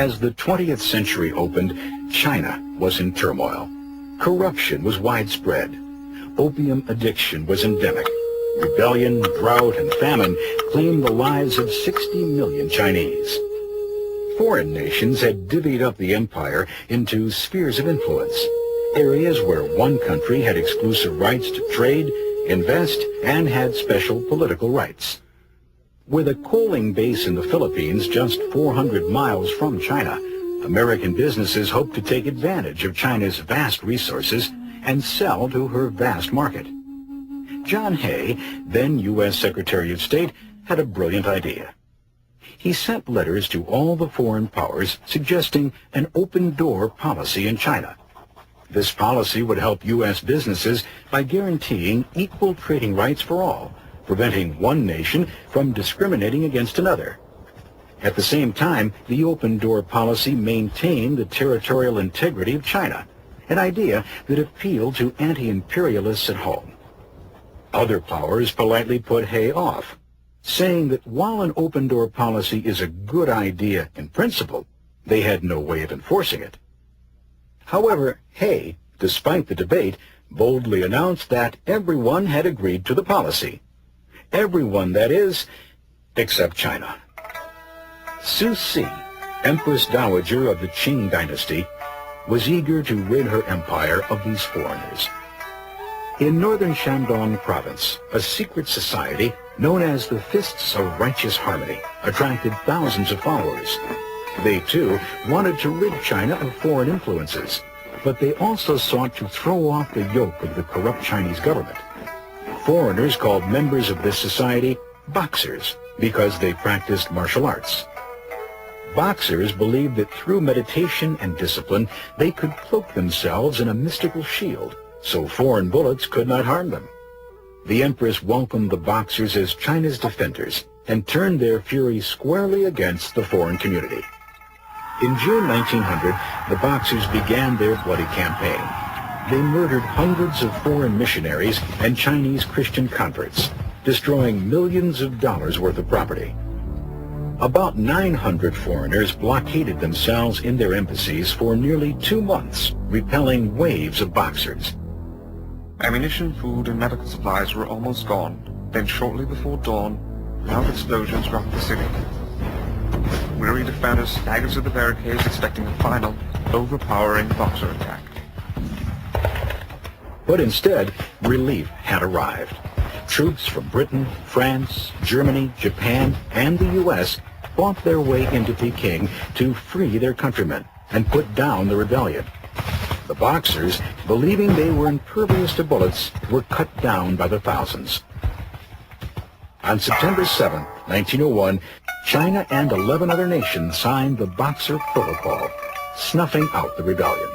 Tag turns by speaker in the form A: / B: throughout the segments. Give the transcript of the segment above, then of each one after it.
A: As the 20th century opened, China was in turmoil. Corruption was widespread. Opium addiction was endemic. Rebellion, drought, and famine claimed the lives of 60 million Chinese. Foreign nations had divvied up the empire into spheres of influence, areas where one country had exclusive rights to trade, invest, and had special political rights. With a coaling base in the Philippines just 400 miles from China, American businesses hoped to take advantage of China's vast resources and sell to her vast market. John Hay, then U.S. Secretary of State, had a brilliant idea. He sent letters to all the foreign powers suggesting an open-door policy in China. This policy would help U.S. businesses by guaranteeing equal trading rights for all, preventing one nation from discriminating against another. At the same time, the open-door policy maintained the territorial integrity of China, an idea that appealed to anti-imperialists at home. Other powers politely put Hay off, saying that while an open-door policy is a good idea in principle, they had no way of enforcing it. However, Hay, despite the debate, boldly announced that everyone had agreed to the policy. Everyone, that is, except China. Cixi, Empress Dowager of the Qing dynasty, was eager to rid her empire of these foreigners. In northern Shandong province, a secret society known as the Fists of Righteous Harmony attracted thousands of followers. They, too, wanted to rid China of foreign influences, but they also sought to throw off the yoke of the corrupt Chinese government. Foreigners called members of this society boxers because they practiced martial arts. Boxers believed that through meditation and discipline, they could cloak themselves in a mystical shield, so foreign bullets could not harm them. The Empress welcomed the boxers as China's defenders and turned their fury squarely against the foreign community. In June 1900, the boxers began their bloody campaign. They murdered hundreds of foreign missionaries and Chinese Christian converts, destroying millions of dollars worth of property. About 900 foreigners blockaded themselves in their embassies for nearly 2 months, repelling waves of boxers.
B: Ammunition, food, and medical supplies were almost gone. Then shortly before dawn, loud explosions rocked the city. Weary defenders staggered to the barricades expecting a final, overpowering boxer attack.
A: But instead, relief had arrived. Troops from Britain, France, Germany, Japan, and the U.S. fought their way into Peking to free their countrymen and put down the rebellion. The boxers, believing they were impervious to bullets, were cut down by the thousands. On September 7, 1901, China and 11 other nations signed the Boxer Protocol, snuffing out the rebellion.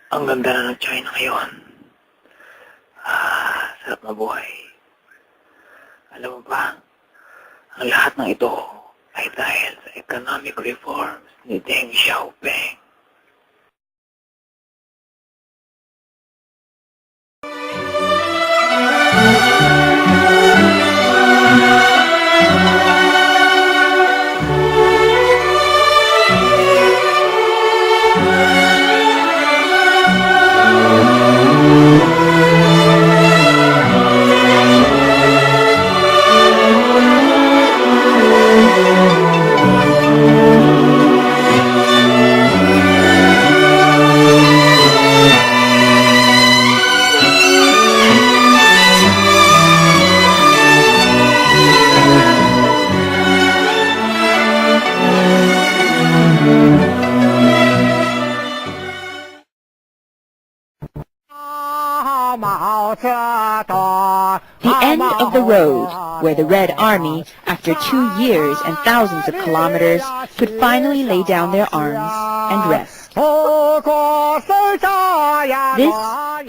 C: Ang ganda na ng China ngayon. Sarap na buhay. Alam mo ba, ang lahat ng ito ay dahil sa economic reforms ni Deng Xiaoping.
D: The end of the road, where the Red Army, after 2 years and thousands of kilometers, could finally lay down their arms and rest. This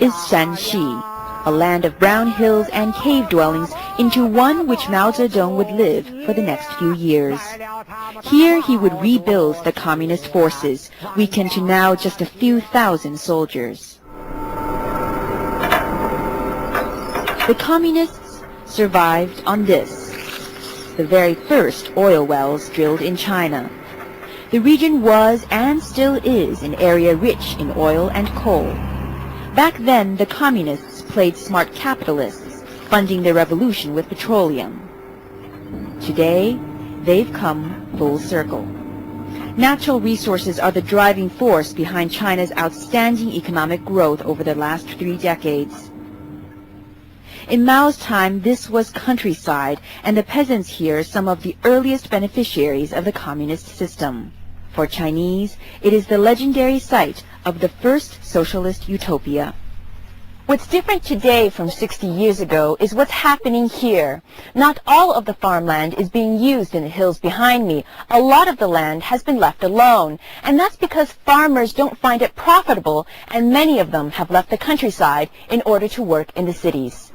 D: is Shanxi, a land of brown hills and cave dwellings into one which Mao Zedong would live for the next few years. Here he would rebuild the communist forces, weakened to now just a few thousand soldiers. The communists survived on this, the very first oil wells drilled in China. The region was and still is an area rich in oil and coal. Back then, the communists played smart capitalists, funding their revolution with petroleum. Today, they've come full circle. Natural resources are the driving force behind China's outstanding economic growth over the last 3 decades. In Mao's time, this was countryside, and the peasants here some of the earliest beneficiaries of the communist system. For Chinese, it is the legendary site of the first socialist utopia. What's different today from 60 years ago is what's happening here. Not all of the farmland is being used in the hills behind me. A lot of the land has been left alone, and that's because farmers don't find it profitable, and many of them have left the countryside in order to work in the cities.